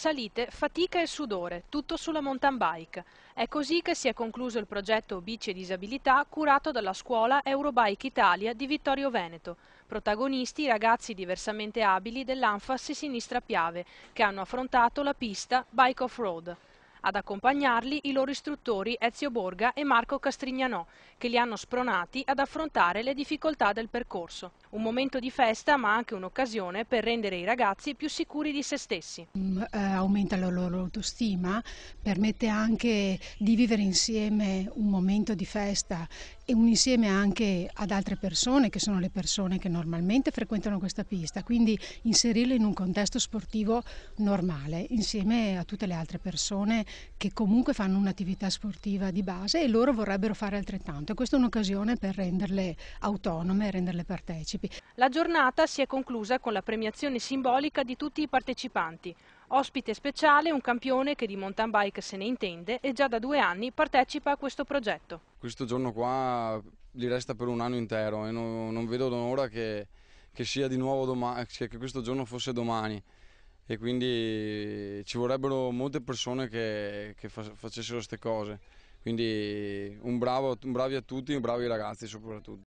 salite, fatica e sudore, tutto sulla mountain bike. È così che si è concluso il progetto Bici e Disabilità curato dalla scuola Eurobike Italia di Vittorio Veneto. Protagonisti i ragazzi diversamente abili dell'Anfas Sinistra Piave, che hanno affrontato la pista Bike Off-Road. Ad accompagnarli i loro istruttori Ezio Borga e Marco Castrignanò, che li hanno spronati ad affrontare le difficoltà del percorso. Un momento di festa, ma anche un'occasione per rendere i ragazzi più sicuri di se stessi. Aumenta la loro autostima, permette anche di vivere insieme un momento di festa e un insieme anche ad altre persone, che sono le persone che normalmente frequentano questa pista, quindi inserirle in un contesto sportivo normale, insieme a tutte le altre persone che comunque fanno un'attività sportiva di base e loro vorrebbero fare altrettanto. E questa è un'occasione per renderle autonome, renderle partecipi. La giornata si è conclusa con la premiazione simbolica di tutti i partecipanti. Ospite speciale un campione che di mountain bike se ne intende e già da 2 anni partecipa a questo progetto. Questo giorno qua gli resta per un anno intero e non vedo l'ora che sia di nuovo domani, che questo giorno fosse domani. E quindi ci vorrebbero molte persone che facessero queste cose. Quindi bravi a tutti, bravi ragazzi soprattutto.